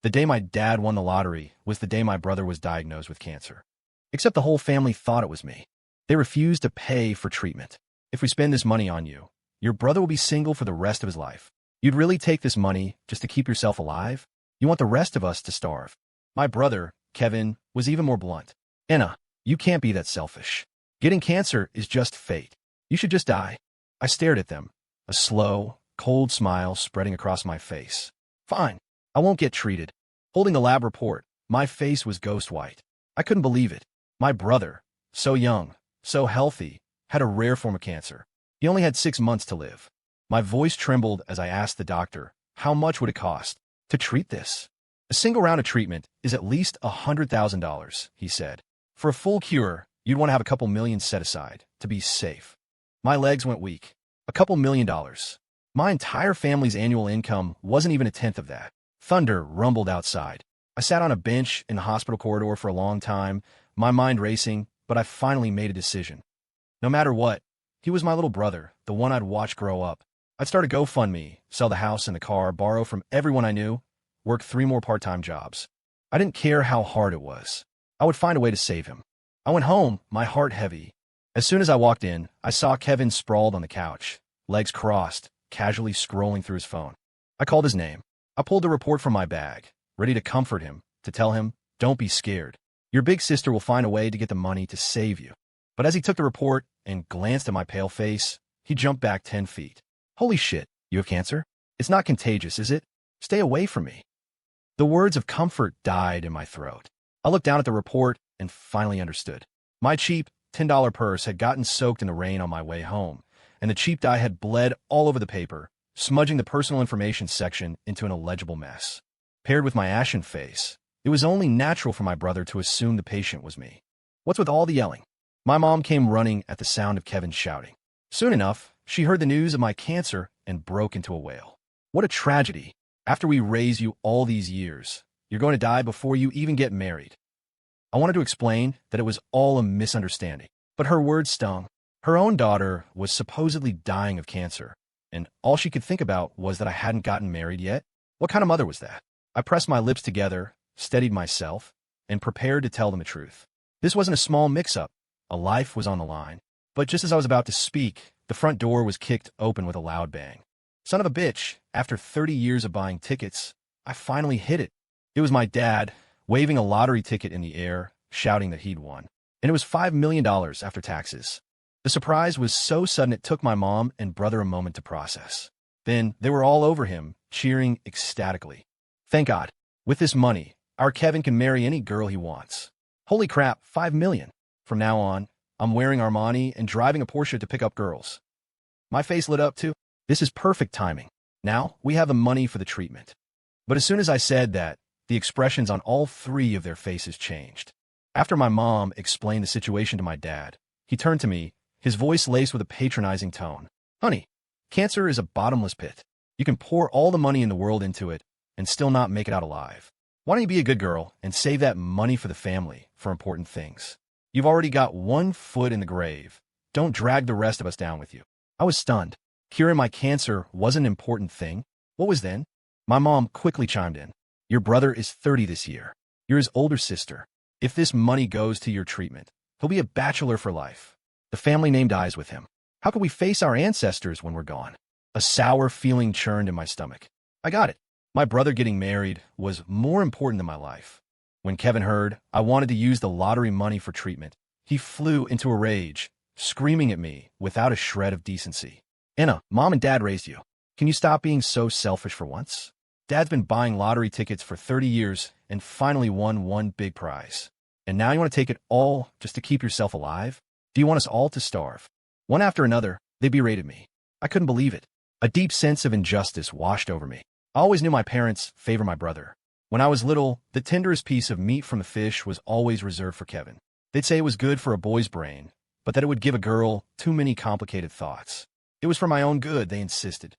The day my dad won the lottery was the day my brother was diagnosed with cancer. Except the whole family thought it was me. They refused to pay for treatment. If we spend this money on you, your brother will be single for the rest of his life. You'd really take this money just to keep yourself alive? You want the rest of us to starve. My brother, Kevin, was even more blunt. Anna, you can't be that selfish. Getting cancer is just fate. You should just die. I stared at them, a slow, cold smile spreading across my face. Fine, I won't get treated. Holding the lab report, my face was ghost white. I couldn't believe it. My brother, so young, so healthy, had a rare form of cancer. He only had 6 months to live. My voice trembled as I asked the doctor, how much would it cost to treat this? A single round of treatment is at least $100,000, he said. For a full cure, you'd want to have a couple million set aside to be safe. My legs went weak. A couple $1,000,000. My entire family's annual income wasn't even a tenth of that. Thunder rumbled outside. I sat on a bench in the hospital corridor for a long time, my mind racing, but I finally made a decision. No matter what, he was my little brother, the one I'd watched grow up. I'd start a GoFundMe, sell the house and the car, borrow from everyone I knew, work 3 more part-time jobs. I didn't care how hard it was. I would find a way to save him. I went home, my heart heavy. As soon as I walked in, I saw Kevin sprawled on the couch, legs crossed, casually scrolling through his phone. I called his name. I pulled the report from my bag, ready to comfort him, to tell him, don't be scared. Your big sister will find a way to get the money to save you. But as he took the report and glanced at my pale face, he jumped back 10 feet. Holy shit, you have cancer? It's not contagious, is it? Stay away from me. The words of comfort died in my throat. I looked down at the report and finally understood. My cheap $10 purse had gotten soaked in the rain on my way home, and the cheap dye had bled all over the paper, smudging the personal information section into an illegible mess. Paired with my ashen face, it was only natural for my brother to assume the patient was me. What's with all the yelling? My mom came running at the sound of Kevin shouting. Soon enough, she heard the news of my cancer and broke into a wail. What a tragedy. After we raised you all these years, you're going to die before you even get married. I wanted to explain that it was all a misunderstanding, but her words stung. Her own daughter was supposedly dying of cancer, and all she could think about was that I hadn't gotten married yet. What kind of mother was that? I pressed my lips together, steadied myself, and prepared to tell them the truth. This wasn't a small mix-up. A life was on the line. But just as I was about to speak, the front door was kicked open with a loud bang. Son of a bitch, after 30 years of buying tickets, I finally hit it. It was my dad, waving a lottery ticket in the air, shouting that he'd won. And it was $5 million after taxes. The surprise was so sudden it took my mom and brother a moment to process. Then they were all over him, cheering ecstatically. Thank God. With this money, our Kevin can marry any girl he wants. Holy crap, $5 million. From now on, I'm wearing Armani and driving a Porsche to pick up girls. My face lit up too. This is perfect timing. Now we have the money for the treatment. But as soon as I said that, the expressions on all 3 of their faces changed. After my mom explained the situation to my dad, he turned to me, his voice laced with a patronizing tone. Honey, cancer is a bottomless pit. You can pour all the money in the world into it and still not make it out alive. Why don't you be a good girl and save that money for the family, for important things? You've already got 1 foot in the grave. Don't drag the rest of us down with you. I was stunned. Curing my cancer wasn't an important thing. What was then? My mom quickly chimed in. Your brother is 30 this year. You're his older sister. If this money goes to your treatment, he'll be a bachelor for life. The family name dies with him. How can we face our ancestors when we're gone? A sour feeling churned in my stomach. I got it. My brother getting married was more important than my life. When Kevin heard I wanted to use the lottery money for treatment, he flew into a rage, screaming at me without a shred of decency. Anna, Mom and Dad raised you. Can you stop being so selfish for once? Dad's been buying lottery tickets for 30 years and finally won 1 big prize. And now you want to take it all just to keep yourself alive? Do you want us all to starve? One after another, they berated me. I couldn't believe it. A deep sense of injustice washed over me. I always knew my parents favor my brother. When I was little, the tenderest piece of meat from the fish was always reserved for Kevin. They'd say it was good for a boy's brain, but that it would give a girl too many complicated thoughts. It was for my own good, they insisted.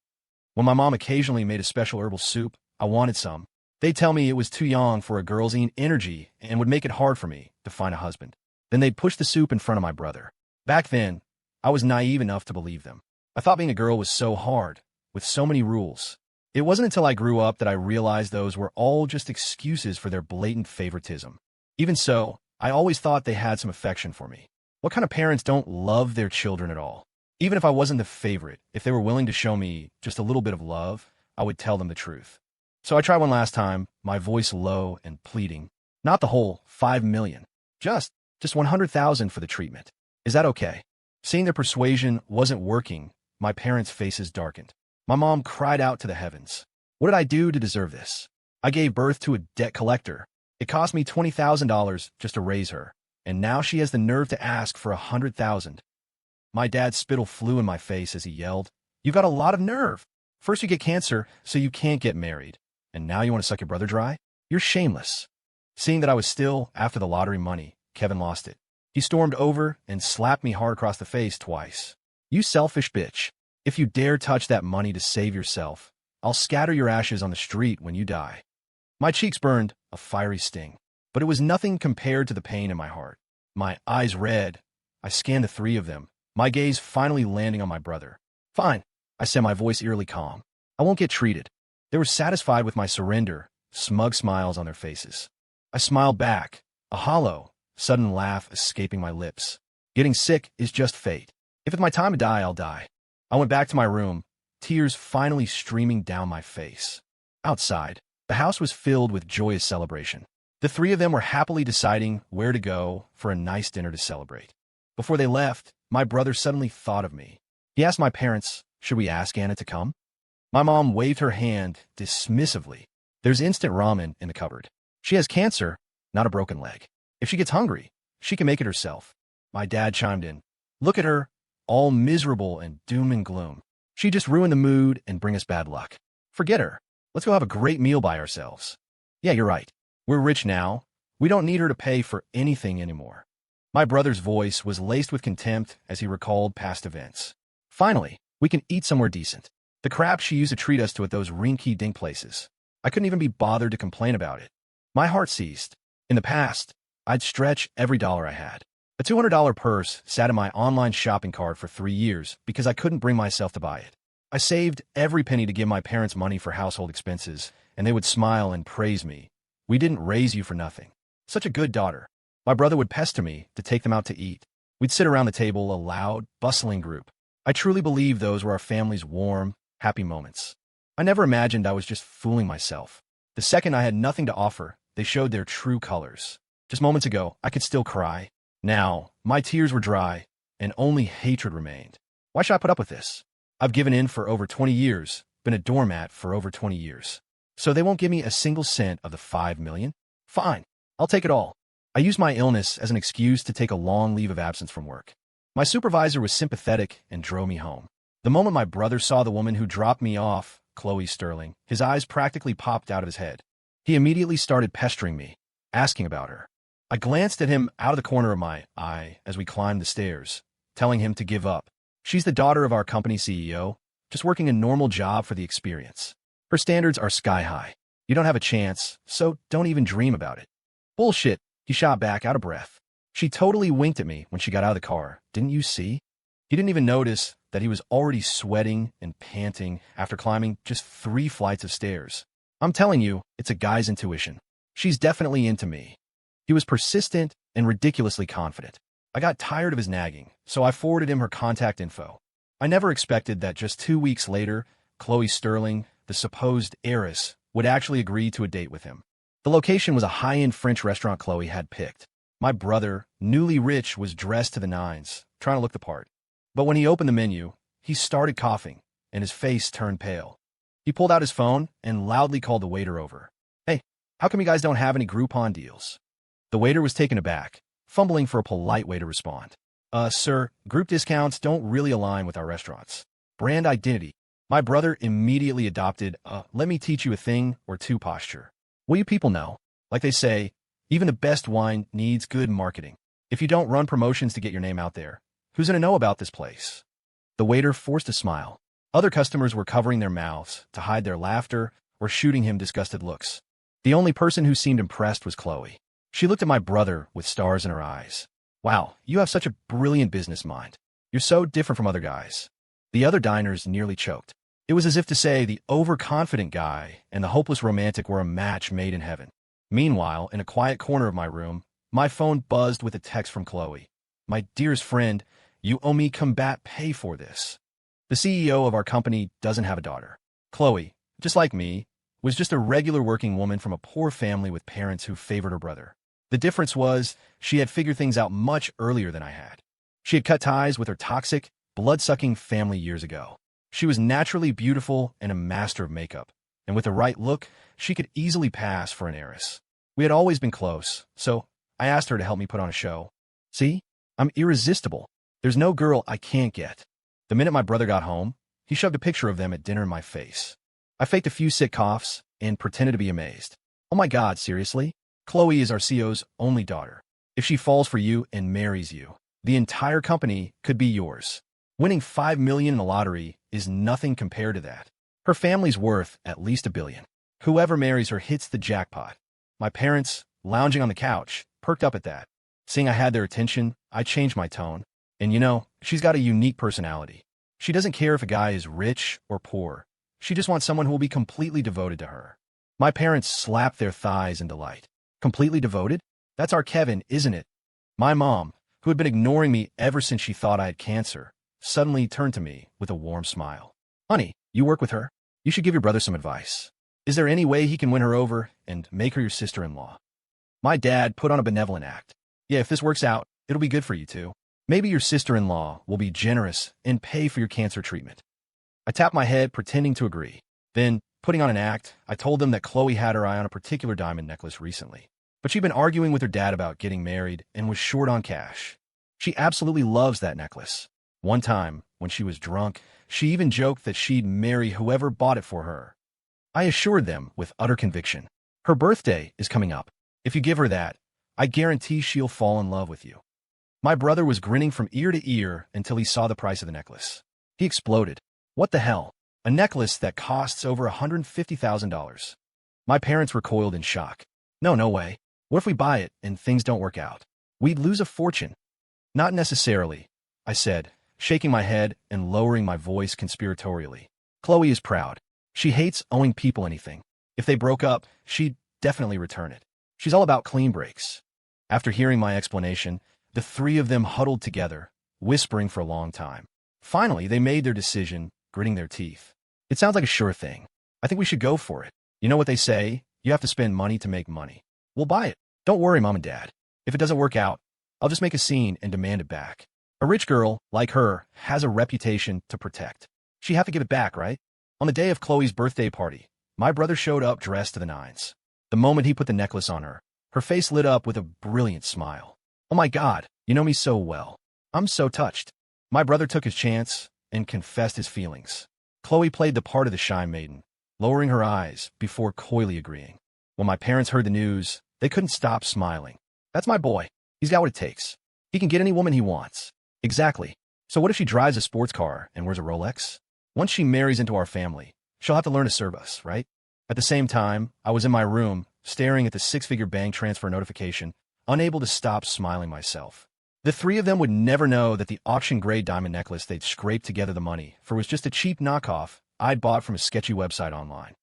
When my mom occasionally made a special herbal soup, I wanted some. They'd tell me it was too young for a girl's energy and would make it hard for me to find a husband. Then they'd push the soup in front of my brother. Back then, I was naive enough to believe them. I thought being a girl was so hard, with so many rules. It wasn't until I grew up that I realized those were all just excuses for their blatant favoritism. Even so, I always thought they had some affection for me. What kind of parents don't love their children at all? Even if I wasn't the favorite, if they were willing to show me just a little bit of love, I would tell them the truth. So I tried one last time, my voice low and pleading. Not the whole 5 million. Just 100,000 for the treatment. Is that okay? Seeing their persuasion wasn't working, my parents' faces darkened. My mom cried out to the heavens. What did I do to deserve this? I gave birth to a debt collector. It cost me $20,000 just to raise her, and now she has the nerve to ask for 100,000. My dad's spittle flew in my face as he yelled, "You've got a lot of nerve. First you get cancer, so you can't get married, and now you want to suck your brother dry? You're shameless." Seeing that I was still after the lottery money, Kevin lost it. He stormed over and slapped me hard across the face twice. "You selfish bitch. If you dare touch that money to save yourself, I'll scatter your ashes on the street when you die." My cheeks burned, a fiery sting, but it was nothing compared to the pain in my heart. My eyes red, I scanned the three of them, my gaze finally landing on my brother. "Fine," I said, my voice eerily calm. "I won't get treated." They were satisfied with my surrender, smug smiles on their faces. I smiled back, a hollow, sudden laugh escaping my lips. Getting sick is just fate. If it's my time to die, I'll die. I went back to my room, tears finally streaming down my face. Outside, the house was filled with joyous celebration. The three of them were happily deciding where to go for a nice dinner to celebrate. Before they left, my brother suddenly thought of me. He asked my parents, should we ask Anna to come? My mom waved her hand dismissively. There's instant ramen in the cupboard. She has cancer, not a broken leg. If she gets hungry, she can make it herself. My dad chimed in. Look at her, all miserable and doom and gloom. She just ruined the mood and bring us bad luck. Forget her. Let's go have a great meal by ourselves. Yeah, you're right. We're rich now. We don't need her to pay for anything anymore. My brother's voice was laced with contempt as he recalled past events. Finally, we can eat somewhere decent. The crap she used to treat us to at those rinky-dink places. I couldn't even be bothered to complain about it. My heart seized. In the past, I'd stretch every dollar I had. A $200 purse sat in my online shopping cart for 3 years because I couldn't bring myself to buy it. I saved every penny to give my parents money for household expenses, and they would smile and praise me. We didn't raise you for nothing. Such a good daughter. My brother would pester me to take them out to eat. We'd sit around the table, a loud, bustling group. I truly believe those were our family's warm, happy moments. I never imagined I was just fooling myself. The second I had nothing to offer, they showed their true colors. Just moments ago, I could still cry. Now, my tears were dry, and only hatred remained. Why should I put up with this? I've given in for over 20 years, been a doormat for over 20 years. So they won't give me a single cent of the 5 million? Fine, I'll take it all. I used my illness as an excuse to take a long leave of absence from work. My supervisor was sympathetic and drove me home. The moment my brother saw the woman who dropped me off, Chloe Sterling, his eyes practically popped out of his head. He immediately started pestering me, asking about her. I glanced at him out of the corner of my eye as we climbed the stairs, telling him to give up. She's the daughter of our company CEO, just working a normal job for the experience. Her standards are sky high. You don't have a chance, so don't even dream about it. Bullshit, he shot back out of breath. She totally winked at me when she got out of the car. Didn't you see? He didn't even notice that he was already sweating and panting after climbing just 3 flights of stairs. I'm telling you, it's a guy's intuition. She's definitely into me. He was persistent and ridiculously confident. I got tired of his nagging, so I forwarded him her contact info. I never expected that just 2 weeks later, Chloe Sterling, the supposed heiress, would actually agree to a date with him. The location was a high-end French restaurant Chloe had picked. My brother, newly rich, was dressed to the nines, trying to look the part. But when he opened the menu, he started coughing, and his face turned pale. He pulled out his phone and loudly called the waiter over. Hey, how come you guys don't have any Groupon deals? The waiter was taken aback, fumbling for a polite way to respond. Sir, group discounts don't really align with our restaurants. Brand identity. My brother immediately adopted let me teach you a thing or two posture. Well, you people know, like they say, even the best wine needs good marketing. If you don't run promotions to get your name out there, who's going to know about this place? The waiter forced a smile. Other customers were covering their mouths to hide their laughter or shooting him disgusted looks. The only person who seemed impressed was Chloe. She looked at my brother with stars in her eyes. Wow, you have such a brilliant business mind. You're so different from other guys. The other diners nearly choked. It was as if to say the overconfident guy and the hopeless romantic were a match made in heaven. Meanwhile, in a quiet corner of my room, my phone buzzed with a text from Chloe. "My dearest friend, you owe me combat pay for this." The CEO of our company doesn't have a daughter. Chloe, just like me, was just a regular working woman from a poor family with parents who favored her brother. The difference was she had figured things out much earlier than I had. She had cut ties with her toxic, blood-sucking family years ago. She was naturally beautiful and a master of makeup, and with the right look, she could easily pass for an heiress. We had always been close, so I asked her to help me put on a show. See? I'm irresistible. There's no girl I can't get. The minute my brother got home, he shoved a picture of them at dinner in my face. I faked a few sick coughs and pretended to be amazed. "Oh my God, seriously? Chloe is our CEO's only daughter. If she falls for you and marries you, the entire company could be yours. Winning $5 million in the lottery is nothing compared to that. Her family's worth at least $1 billion. Whoever marries her hits the jackpot." My parents, lounging on the couch, perked up at that. Seeing I had their attention, I changed my tone. "And you know, she's got a unique personality. She doesn't care if a guy is rich or poor. She just wants someone who will be completely devoted to her." My parents slapped their thighs in delight. "Completely devoted? That's our Kevin, isn't it?" My mom, who had been ignoring me ever since she thought I had cancer, suddenly turned to me with a warm smile. "Honey, you work with her? You should give your brother some advice. Is there any way he can win her over and make her your sister-in-law?" My dad put on a benevolent act. "Yeah, if this works out, it'll be good for you two. Maybe your sister-in-law will be generous and pay for your cancer treatment." I tapped my head, pretending to agree. Then, putting on an act, I told them that Chloe had her eye on a particular diamond necklace recently. But she'd been arguing with her dad about getting married and was short on cash. She absolutely loves that necklace. One time, when she was drunk, she even joked that she'd marry whoever bought it for her. I assured them with utter conviction, "Her birthday is coming up. If you give her that, I guarantee she'll fall in love with you." My brother was grinning from ear to ear until he saw the price of the necklace. He exploded. "What the hell? A necklace that costs over $150,000. My parents recoiled in shock. No way. What if we buy it and things don't work out? We'd lose a fortune." "Not necessarily," I said, shaking my head and lowering my voice conspiratorially. "Chloe is proud. She hates owing people anything. If they broke up, she'd definitely return it. She's all about clean breaks." After hearing my explanation, the three of them huddled together, whispering for a long time. Finally, they made their decision, gritting their teeth. "It sounds like a sure thing. I think we should go for it. You know what they say? You have to spend money to make money. We'll buy it. Don't worry, Mom and Dad. If it doesn't work out, I'll just make a scene and demand it back. A rich girl, like her, has a reputation to protect. She'd have to give it back, right?" On the day of Chloe's birthday party, my brother showed up dressed to the nines. The moment he put the necklace on her, her face lit up with a brilliant smile. "Oh my God, you know me so well. I'm so touched." My brother took his chance and confessed his feelings. Chloe played the part of the shy maiden, lowering her eyes before coyly agreeing. When my parents heard the news, they couldn't stop smiling. "That's my boy. He's got what it takes. He can get any woman he wants." "Exactly. So what if she drives a sports car and wears a Rolex? Once she marries into our family, she'll have to learn to serve us, right?" At the same time, I was in my room, staring at the six-figure bank transfer notification, unable to stop smiling myself. The three of them would never know that the auction-grade diamond necklace they'd scraped together the money for was just a cheap knockoff I'd bought from a sketchy website online.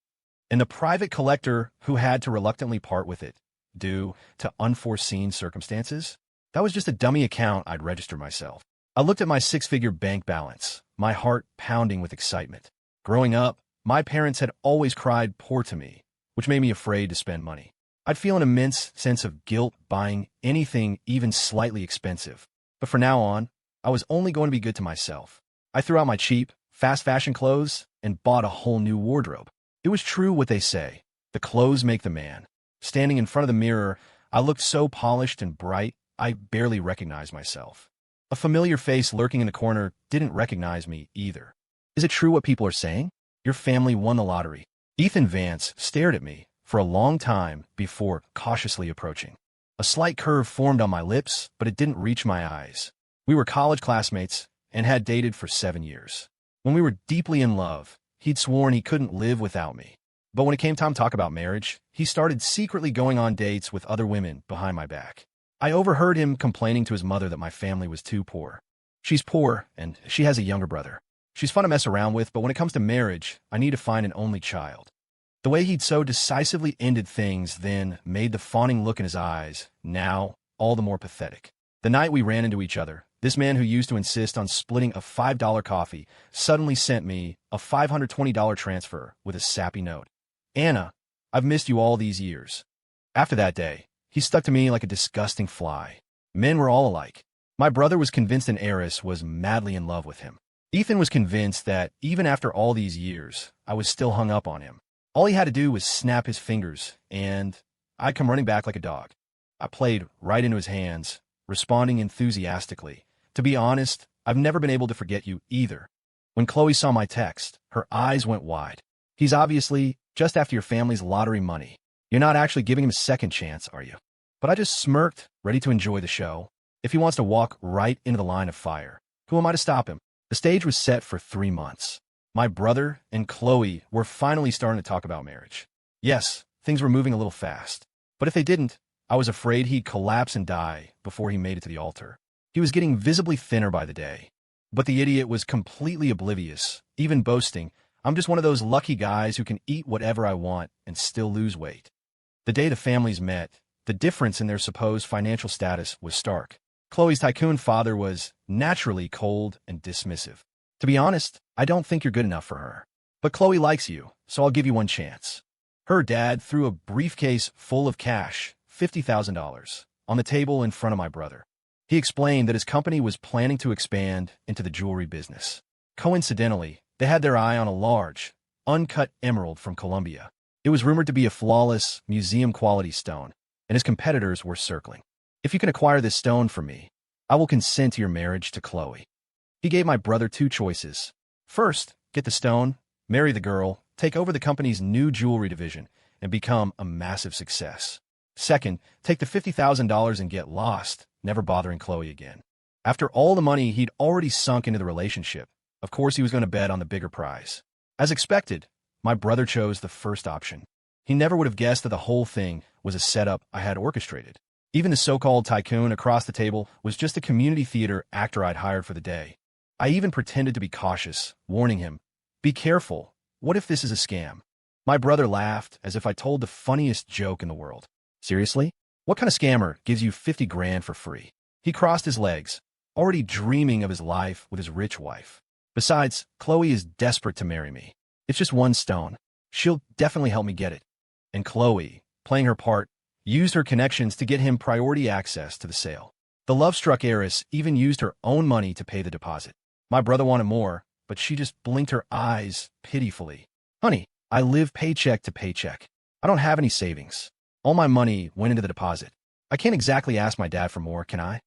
And the private collector who had to reluctantly part with it, due to unforeseen circumstances, that was just a dummy account I'd registered myself. I looked at my six-figure bank balance, my heart pounding with excitement. Growing up, my parents had always cried poor to me, which made me afraid to spend money. I'd feel an immense sense of guilt buying anything even slightly expensive. But from now on, I was only going to be good to myself. I threw out my cheap, fast fashion clothes and bought a whole new wardrobe. It was true what they say. The clothes make the man. Standing in front of the mirror, I looked so polished and bright, I barely recognized myself. A familiar face lurking in the corner didn't recognize me either. "Is it true what people are saying? Your family won the lottery." Ethan Vance stared at me for a long time before cautiously approaching. A slight curve formed on my lips, but it didn't reach my eyes. We were college classmates and had dated for 7 years. When we were deeply in love, he'd sworn he couldn't live without me. But when it came time to talk about marriage, he started secretly going on dates with other women behind my back. I overheard him complaining to his mother that my family was too poor. "She's poor, and she has a younger brother. She's fun to mess around with, but when it comes to marriage, I need to find an only child. The way he'd so decisively ended things then made the fawning look in his eyes, now, all the more pathetic. The night we ran into each other, this man who used to insist on splitting a $5 coffee suddenly sent me a $520 transfer with a sappy note. Anna, I've missed you all these years. After that day, he stuck to me like a disgusting fly. Men were all alike. My brother was convinced an heiress was madly in love with him. Ethan was convinced that, even after all these years, I was still hung up on him. All he had to do was snap his fingers, and I'd come running back like a dog. I played right into his hands, responding enthusiastically. To be honest, I've never been able to forget you either. When Chloe saw my text, her eyes went wide. He's obviously just after your family's lottery money. You're not actually giving him a second chance, are you? But I just smirked, ready to enjoy the show. If he wants to walk right into the line of fire, who am I to stop him? The stage was set for 3 months. My brother and Chloe were finally starting to talk about marriage. Yes, things were moving a little fast. But if they didn't, I was afraid he'd collapse and die before he made it to the altar. He was getting visibly thinner by the day. But the idiot was completely oblivious, even boasting, I'm just one of those lucky guys who can eat whatever I want and still lose weight. The day the families met, the difference in their supposed financial status was stark. Chloe's tycoon father was naturally cold and dismissive. To be honest, I don't think you're good enough for her. But Chloe likes you, so I'll give you one chance. Her dad threw a briefcase full of cash, $50,000, on the table in front of my brother. He explained that his company was planning to expand into the jewelry business. Coincidentally, they had their eye on a large, uncut emerald from Colombia. It was rumored to be a flawless, museum-quality stone, and his competitors were circling. If you can acquire this stone from me, I will consent to your marriage to Chloe. He gave my brother 2 choices. First, get the stone, marry the girl, take over the company's new jewelry division, and become a massive success. Second, take the $50,000 and get lost, never bothering Chloe again. After all the money he'd already sunk into the relationship, of course he was going to bet on the bigger prize. As expected, my brother chose the first option. He never would have guessed that the whole thing was a setup I had orchestrated. Even the so-called tycoon across the table was just a community theater actor I'd hired for the day. I even pretended to be cautious, warning him, be careful, what if this is a scam? My brother laughed as if I told the funniest joke in the world. Seriously? What kind of scammer gives you 50 grand for free? He crossed his legs, already dreaming of his life with his rich wife. Besides, Chloe is desperate to marry me. It's just one stone. She'll definitely help me get it. And Chloe, playing her part, used her connections to get him priority access to the sale. The love-struck heiress even used her own money to pay the deposit. My brother wanted more, but she just blinked her eyes pitifully. Honey, I live paycheck to paycheck. I don't have any savings. All my money went into the deposit. I can't exactly ask my dad for more, can I?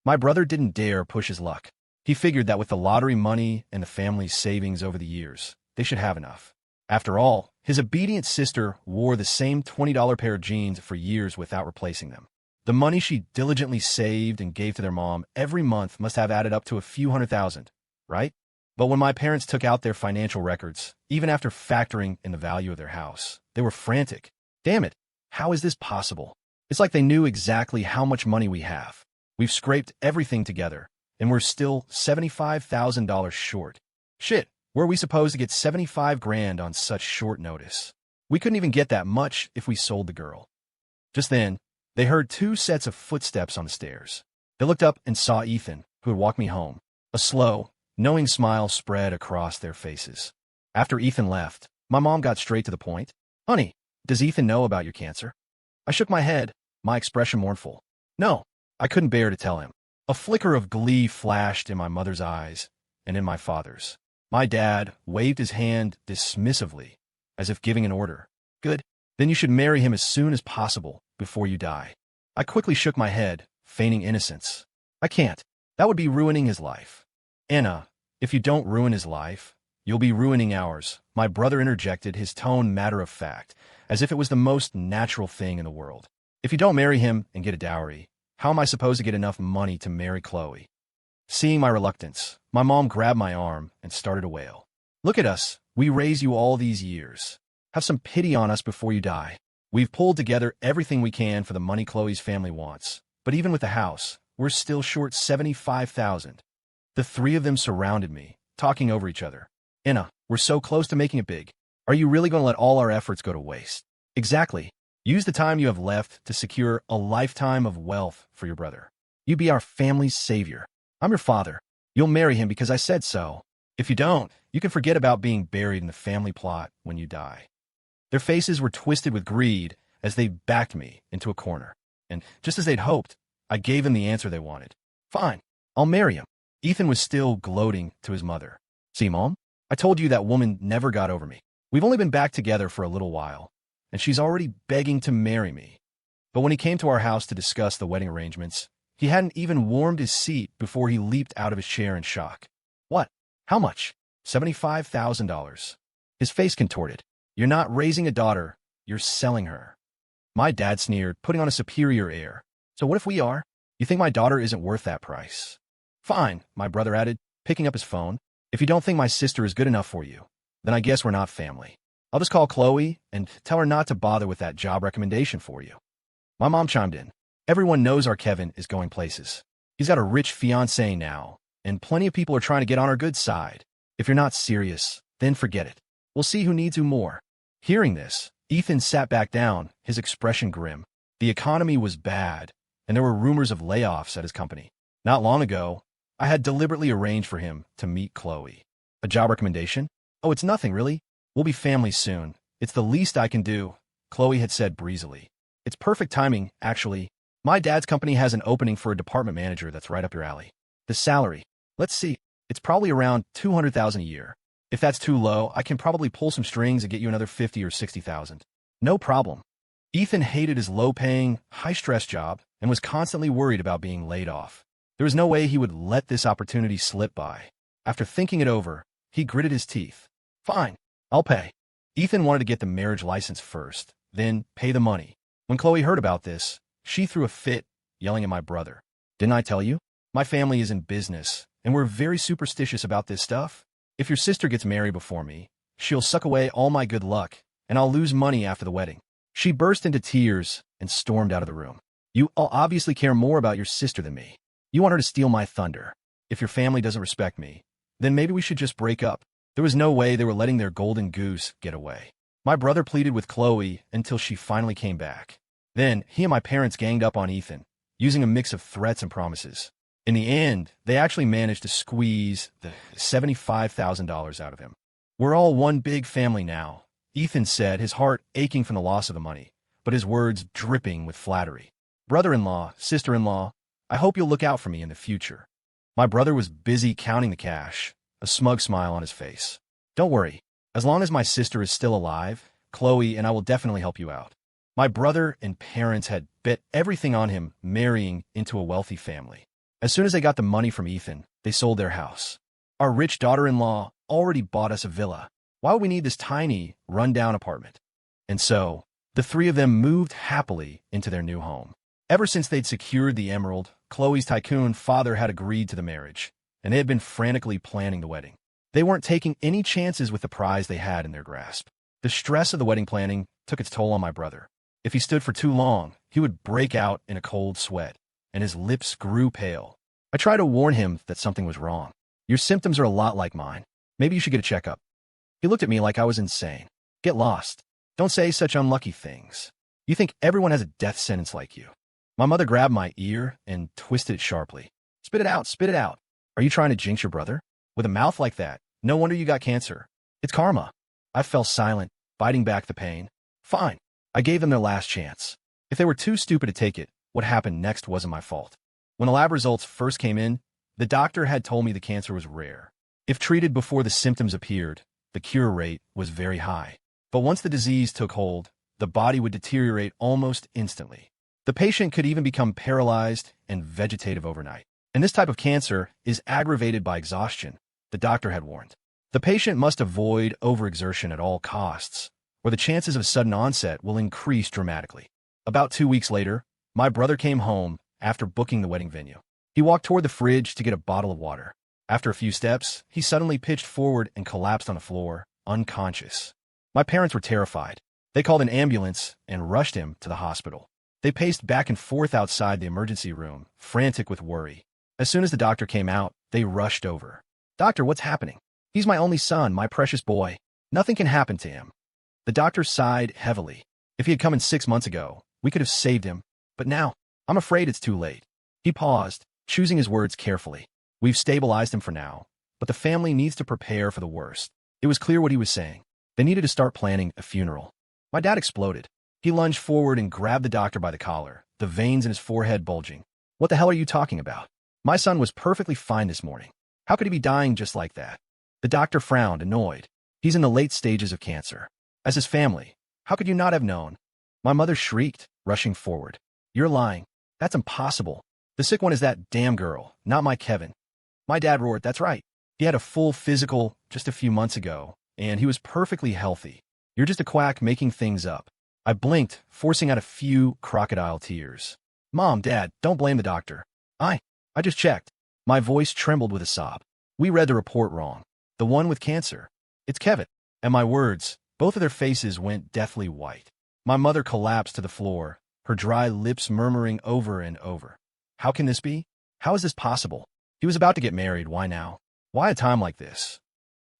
My brother didn't dare push his luck. He figured that with the lottery money and the family's savings over the years, they should have enough. After all, his obedient sister wore the same $20 pair of jeans for years without replacing them. The money she diligently saved and gave to their mom every month must have added up to a few $100,000, right? But when my parents took out their financial records, even after factoring in the value of their house, they were frantic. Damn it, how is this possible? It's like they knew exactly how much money we have. We've scraped everything together, and we're still $75,000 short. Shit, were we supposed to get 75 grand on such short notice? We couldn't even get that much if we sold the girl. Just then, they heard 2 sets of footsteps on the stairs. They looked up and saw Ethan, who had walked me home. A slow, knowing smile spread across their faces. After Ethan left, my mom got straight to the point. Honey, does Ethan know about your cancer? I shook my head, my expression mournful. No, I couldn't bear to tell him. A flicker of glee flashed in my mother's eyes and in my father's. My dad waved his hand dismissively, as if giving an order. Good. Then you should marry him as soon as possible, before you die. I quickly shook my head, feigning innocence. I can't. That would be ruining his life. Anna, if you don't ruin his life, you'll be ruining ours, my brother interjected, his tone matter-of-fact, as if it was the most natural thing in the world. If you don't marry him and get a dowry, how am I supposed to get enough money to marry Chloe? Seeing my reluctance, my mom grabbed my arm and started to wail. Look at us. We raised you all these years. Have some pity on us before you die. We've pulled together everything we can for the money Chloe's family wants, but even with the house, we're still short $75,000. The 3 of them surrounded me, talking over each other. Anna, we're so close to making it big. Are you really going to let all our efforts go to waste? Exactly. Use the time you have left to secure a lifetime of wealth for your brother. You be our family's savior. I'm your father. You'll marry him because I said so. If you don't, you can forget about being buried in the family plot when you die. Their faces were twisted with greed as they backed me into a corner. And just as they'd hoped, I gave them the answer they wanted. Fine, I'll marry him. Ethan was still gloating to his mother. See, Mom? I told you that woman never got over me. We've only been back together for a little while, and she's already begging to marry me. But when he came to our house to discuss the wedding arrangements, he hadn't even warmed his seat before he leaped out of his chair in shock. What? How much? $75,000. His face contorted. You're not raising a daughter, you're selling her. My dad sneered, putting on a superior air. So what if we are? You think my daughter isn't worth that price? Fine, my brother added, picking up his phone. If you don't think my sister is good enough for you, then I guess we're not family. I'll just call Chloe and tell her not to bother with that job recommendation for you. My mom chimed in. Everyone knows our Kevin is going places. He's got a rich fiancée now, and plenty of people are trying to get on our good side. If you're not serious, then forget it. We'll see who needs who more. Hearing this, Ethan sat back down, his expression grim. The economy was bad, and there were rumors of layoffs at his company. Not long ago, I had deliberately arranged for him to meet Chloe. A job recommendation? Oh, it's nothing, really. We'll be family soon. It's the least I can do, Chloe had said breezily. It's perfect timing, actually. My dad's company has an opening for a department manager that's right up your alley. The salary, let's see, it's probably around $200,000 a year. If that's too low, I can probably pull some strings and get you another $50,000 or $60,000. No problem. Ethan hated his low-paying, high-stress job and was constantly worried about being laid off. There was no way he would let this opportunity slip by. After thinking it over, he gritted his teeth. Fine, I'll pay. Ethan wanted to get the marriage license first, then pay the money. When Chloe heard about this, she threw a fit, yelling at my brother. Didn't I tell you? My family is in business, and we're very superstitious about this stuff. If your sister gets married before me, she'll suck away all my good luck, and I'll lose money after the wedding. She burst into tears and stormed out of the room. You all obviously care more about your sister than me. You want her to steal my thunder. If your family doesn't respect me, then maybe we should just break up. There was no way they were letting their golden goose get away. My brother pleaded with Chloe until she finally came back. Then he and my parents ganged up on Ethan, using a mix of threats and promises. In the end, they actually managed to squeeze the $75,000 out of him. We're all one big family now, Ethan said, his heart aching from the loss of the money, but his words dripping with flattery. Brother-in-law, sister-in-law, I hope you'll look out for me in the future. My brother was busy counting the cash, a smug smile on his face. Don't worry, as long as my sister is still alive, Chloe and I will definitely help you out. My brother and parents had bet everything on him marrying into a wealthy family. As soon as they got the money from Ethan, they sold their house. Our rich daughter-in-law already bought us a villa. Why would we need this tiny, run-down apartment? And so, the three of them moved happily into their new home. Ever since they'd secured the emerald, Chloe's tycoon father had agreed to the marriage, and they had been frantically planning the wedding. They weren't taking any chances with the prize they had in their grasp. The stress of the wedding planning took its toll on my brother. If he stood for too long, he would break out in a cold sweat, and his lips grew pale. I tried to warn him that something was wrong. Your symptoms are a lot like mine. Maybe you should get a checkup. He looked at me like I was insane. Get lost. Don't say such unlucky things. You think everyone has a death sentence like you. My mother grabbed my ear and twisted it sharply. Spit it out, spit it out. Are you trying to jinx your brother? With a mouth like that, no wonder you got cancer. It's karma. I fell silent, biting back the pain. Fine. I gave them their last chance. If they were too stupid to take it, what happened next wasn't my fault. When the lab results first came in, the doctor had told me the cancer was rare. If treated before the symptoms appeared, the cure rate was very high. But once the disease took hold, the body would deteriorate almost instantly. The patient could even become paralyzed and vegetative overnight. And this type of cancer is aggravated by exhaustion, the doctor had warned. The patient must avoid overexertion at all costs, or the chances of sudden onset will increase dramatically. About 2 weeks later, my brother came home after booking the wedding venue. He walked toward the fridge to get a bottle of water. After a few steps, he suddenly pitched forward and collapsed on the floor, unconscious. My parents were terrified. They called an ambulance and rushed him to the hospital. They paced back and forth outside the emergency room, frantic with worry. As soon as the doctor came out, they rushed over. Doctor, what's happening? He's my only son, my precious boy. Nothing can happen to him. The doctor sighed heavily. If he had come in 6 months ago, we could have saved him. But now, I'm afraid it's too late. He paused, choosing his words carefully. We've stabilized him for now, but the family needs to prepare for the worst. It was clear what he was saying. They needed to start planning a funeral. My dad exploded. He lunged forward and grabbed the doctor by the collar, the veins in his forehead bulging. What the hell are you talking about? My son was perfectly fine this morning. How could he be dying just like that? The doctor frowned, annoyed. He's in the late stages of cancer. As his family, how could you not have known? My mother shrieked, rushing forward. You're lying. That's impossible. The sick one is that damn girl, not my Kevin. My dad roared, that's right. He had a full physical just a few months ago, and he was perfectly healthy. You're just a quack making things up. I blinked, forcing out a few crocodile tears. Mom, Dad, don't blame the doctor. I just checked. My voice trembled with a sob. We read the report wrong. The one with cancer. It's Kevin. And my words, both of their faces went deathly white. My mother collapsed to the floor, her dry lips murmuring over and over. How can this be? How is this possible? He was about to get married, why now? Why a time like this?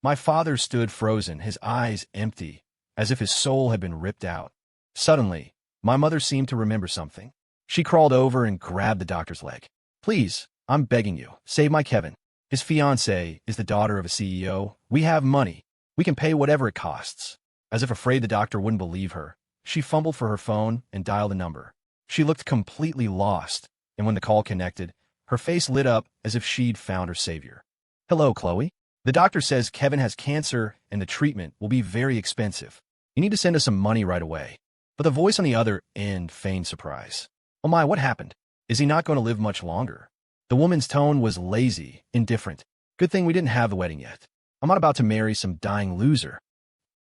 My father stood frozen, his eyes empty, as if his soul had been ripped out. Suddenly, my mother seemed to remember something. She crawled over and grabbed the doctor's leg. Please, I'm begging you, save my Kevin. His fiancée is the daughter of a CEO. We have money. We can pay whatever it costs. As if afraid the doctor wouldn't believe her, she fumbled for her phone and dialed a number. She looked completely lost, and when the call connected, her face lit up as if she'd found her savior. Hello, Chloe. The doctor says Kevin has cancer and the treatment will be very expensive. You need to send us some money right away. But the voice on the other end feigned surprise. Oh my, what happened? Is he not going to live much longer? The woman's tone was lazy, indifferent. Good thing we didn't have the wedding yet. I'm not about to marry some dying loser.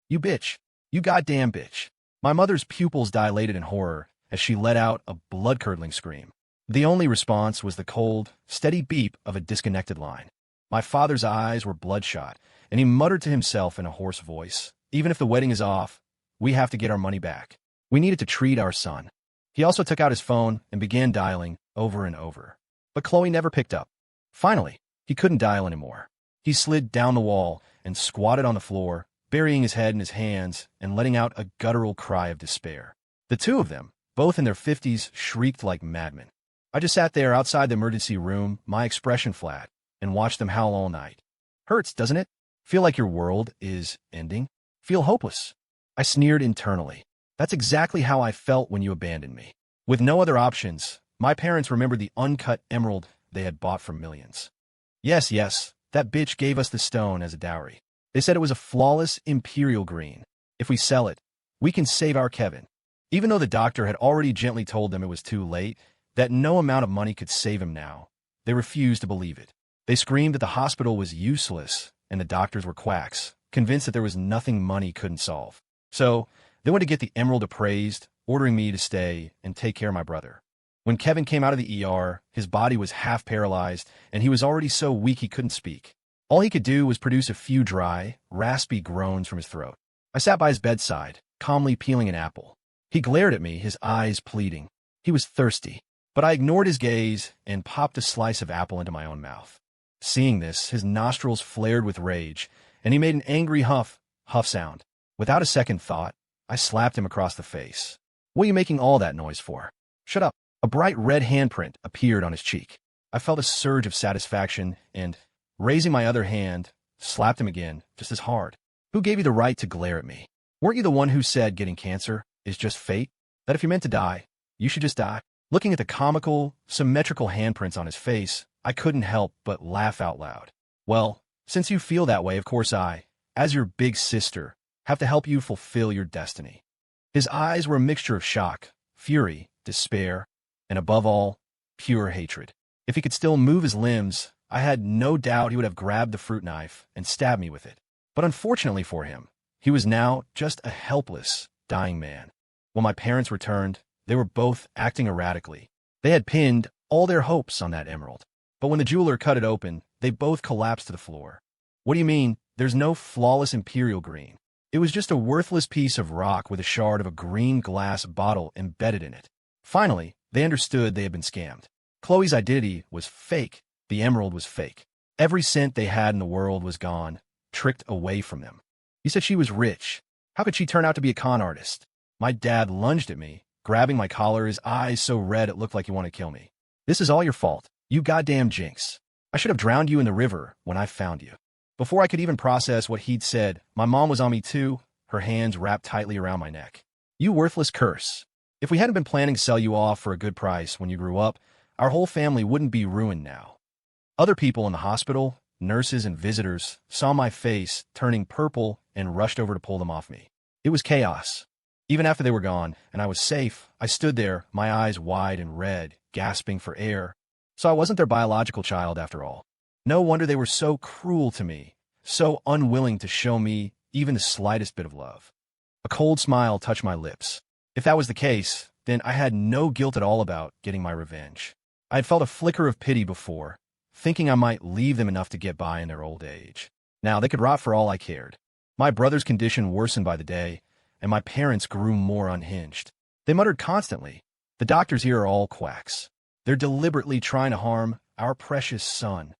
You bitch. You goddamn bitch. My mother's pupils dilated in horror as she let out a blood-curdling scream. The only response was the cold, steady beep of a disconnected line. My father's eyes were bloodshot, and he muttered to himself in a hoarse voice, even if the wedding is off, we have to get our money back. We needed to treat our son. He also took out his phone and began dialing over and over. But Chloe never picked up. Finally, he couldn't dial anymore. He slid down the wall and squatted on the floor, burying his head in his hands and letting out a guttural cry of despair. The two of them, both in their 50s, shrieked like madmen. I just sat there outside the emergency room, my expression flat, and watched them howl all night. Hurts, doesn't it? Feel like your world is ending? Feel hopeless? I sneered internally. That's exactly how I felt when you abandoned me. With no other options, my parents remembered the uncut emerald they had bought for millions. Yes, that bitch gave us the stone as a dowry. They said it was a flawless imperial green. If we sell it, we can save our Kevin. Even though the doctor had already gently told them it was too late, that no amount of money could save him now, they refused to believe it. They screamed that the hospital was useless and the doctors were quacks, convinced that there was nothing money couldn't solve. So, they went to get the emerald appraised, ordering me to stay and take care of my brother. When Kevin came out of the ER, his body was half paralyzed, and he was already so weak he couldn't speak. All he could do was produce a few dry, raspy groans from his throat. I sat by his bedside, calmly peeling an apple. He glared at me, his eyes pleading. He was thirsty, but I ignored his gaze and popped a slice of apple into my own mouth. Seeing this, his nostrils flared with rage, and he made an angry huff sound. Without a second thought, I slapped him across the face. What are you making all that noise for? Shut up. A bright red handprint appeared on his cheek. I felt a surge of satisfaction and, raising my other hand, slapped him again, just as hard. Who gave you the right to glare at me? Weren't you the one who said getting cancer is just fate? That if you're meant to die, you should just die? Looking at the comical, symmetrical handprints on his face, I couldn't help but laugh out loud. Well, since you feel that way, of course I, as your big sister, have to help you fulfill your destiny. His eyes were a mixture of shock, fury, despair, and above all, pure hatred. If he could still move his limbs, I had no doubt he would have grabbed the fruit knife and stabbed me with it. But unfortunately for him, he was now just a helpless, dying man. When my parents returned, they were both acting erratically. They had pinned all their hopes on that emerald. But when the jeweler cut it open, they both collapsed to the floor. What do you mean, there's no flawless imperial green? It was just a worthless piece of rock with a shard of a green glass bottle embedded in it. Finally, they understood they had been scammed. Chloe's identity was fake. The emerald was fake. Every cent they had in the world was gone, tricked away from them. You said she was rich. How could she turn out to be a con artist? My dad lunged at me, grabbing my collar, his eyes so red it looked like he wanted to kill me. This is all your fault, you goddamn jinx. I should have drowned you in the river when I found you. Before I could even process what he'd said, my mom was on me too, her hands wrapped tightly around my neck. You worthless curse. If we hadn't been planning to sell you off for a good price when you grew up, our whole family wouldn't be ruined now. Other people in the hospital, nurses and visitors, saw my face turning purple and rushed over to pull them off me. It was chaos. Even after they were gone and I was safe, I stood there, my eyes wide and red, gasping for air. So I wasn't their biological child after all. No wonder they were so cruel to me, so unwilling to show me even the slightest bit of love. A cold smile touched my lips. If that was the case, then I had no guilt at all about getting my revenge. I had felt a flicker of pity before, thinking I might leave them enough to get by in their old age. Now they could rot for all I cared. My brother's condition worsened by the day, and my parents grew more unhinged. They muttered constantly, "The doctors here are all quacks. They're deliberately trying to harm our precious son."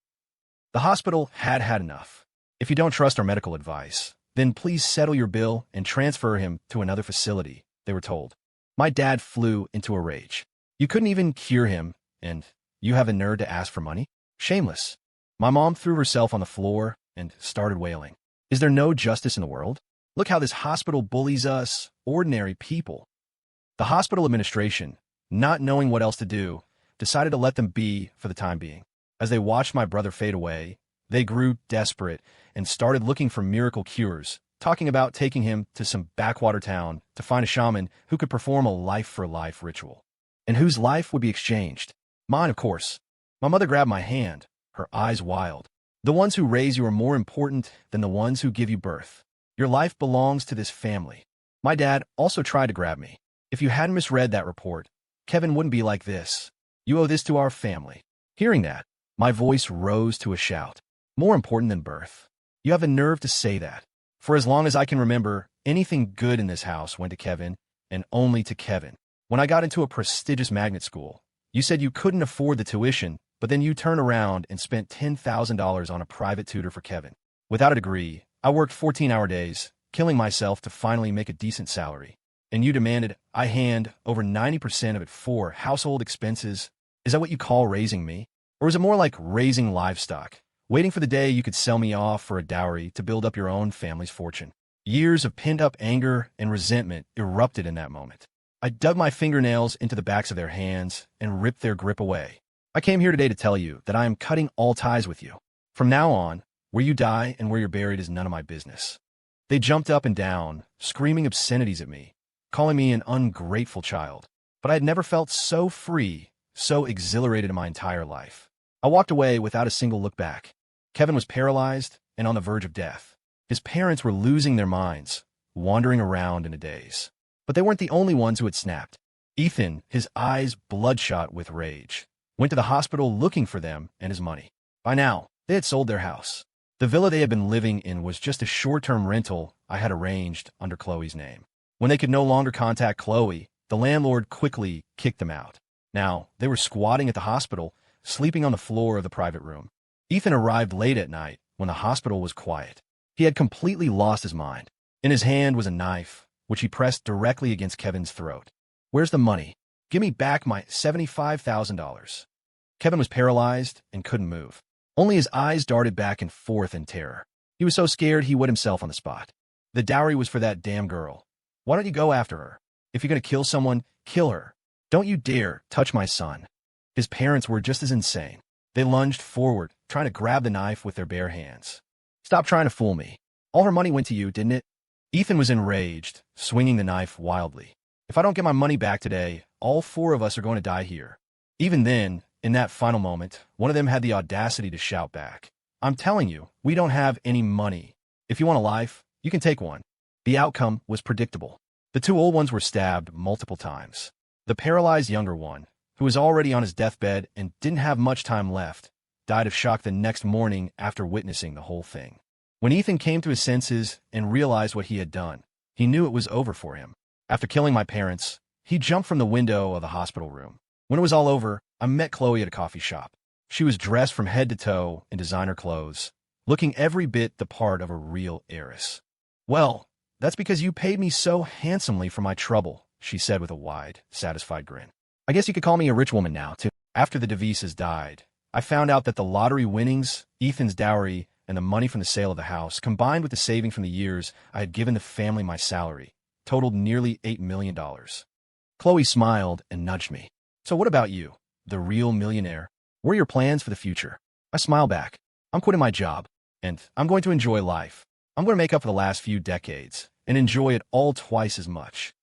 The hospital had had enough. "If you don't trust our medical advice, then please settle your bill and transfer him to another facility," they were told. My dad flew into a rage. "You couldn't even cure him, and you have the nerve to ask for money? Shameless." My mom threw herself on the floor and started wailing. "Is there no justice in the world? Look how this hospital bullies us, ordinary people." The hospital administration, not knowing what else to do, decided to let them be for the time being. As they watched my brother fade away, they grew desperate and started looking for miracle cures, talking about taking him to some backwater town to find a shaman who could perform a life-for-life ritual. And whose life would be exchanged? Mine, of course. My mother grabbed my hand, her eyes wild. "The ones who raise you are more important than the ones who give you birth. Your life belongs to this family." My dad also tried to grab me. "If you hadn't misread that report, Kevin wouldn't be like this. You owe this to our family." Hearing that, my voice rose to a shout. "More important than birth? You have the nerve to say that. For as long as I can remember, anything good in this house went to Kevin, and only to Kevin. When I got into a prestigious magnet school, you said you couldn't afford the tuition, but then you turned around and spent $10,000 on a private tutor for Kevin. Without a degree, I worked 14-hour days, killing myself to finally make a decent salary. And you demanded I hand over 90% of it for household expenses. Is that what you call raising me? Or is it more like raising livestock, waiting for the day you could sell me off for a dowry to build up your own family's fortune?" Years of pent-up anger and resentment erupted in that moment. I dug my fingernails into the backs of their hands and ripped their grip away. "I came here today to tell you that I am cutting all ties with you. From now on, where you die and where you're buried is none of my business." They jumped up and down, screaming obscenities at me, calling me an ungrateful child. But I had never felt so free, so exhilarated in my entire life. I walked away without a single look back. Kevin was paralyzed and on the verge of death. His parents were losing their minds, wandering around in a daze. But they weren't the only ones who had snapped. Ethan, his eyes bloodshot with rage, went to the hospital looking for them and his money. By now, they had sold their house. The villa they had been living in was just a short-term rental I had arranged under Chloe's name. When they could no longer contact Chloe, the landlord quickly kicked them out. Now, they were squatting at the hospital, sleeping on the floor of the private room. Ethan arrived late at night when the hospital was quiet. He had completely lost his mind. In his hand was a knife, which he pressed directly against Kevin's throat. "Where's the money? Give me back my $75,000. Kevin was paralyzed and couldn't move. Only his eyes darted back and forth in terror. He was so scared he wet himself on the spot. "The dowry was for that damn girl. Why don't you go after her? If you're going to kill someone, kill her. Don't you dare touch my son." His parents were just as insane. They lunged forward, trying to grab the knife with their bare hands. "Stop trying to fool me. All her money went to you, didn't it?" Ethan was enraged, swinging the knife wildly. "If I don't get my money back today, all four of us are going to die here." Even then, in that final moment, one of them had the audacity to shout back, "I'm telling you, we don't have any money. If you want a life, you can take one." The outcome was predictable. The two old ones were stabbed multiple times. The paralyzed younger one, who was already on his deathbed and didn't have much time left, died of shock the next morning after witnessing the whole thing. When Ethan came to his senses and realized what he had done, he knew it was over for him. After killing my parents, he jumped from the window of the hospital room. When it was all over, I met Chloe at a coffee shop. She was dressed from head to toe in designer clothes, looking every bit the part of a real heiress. "Well, that's because you paid me so handsomely for my trouble," she said with a wide, satisfied grin. "I guess you could call me a rich woman now, too." After the Devises died, I found out that the lottery winnings, Ethan's dowry, and the money from the sale of the house, combined with the saving from the years I had given the family my salary, totaled nearly $8 million. Chloe smiled and nudged me. "So what about you, the real millionaire? What are your plans for the future?" I smiled back. "I'm quitting my job, and I'm going to enjoy life. I'm going to make up for the last few decades and enjoy it all twice as much."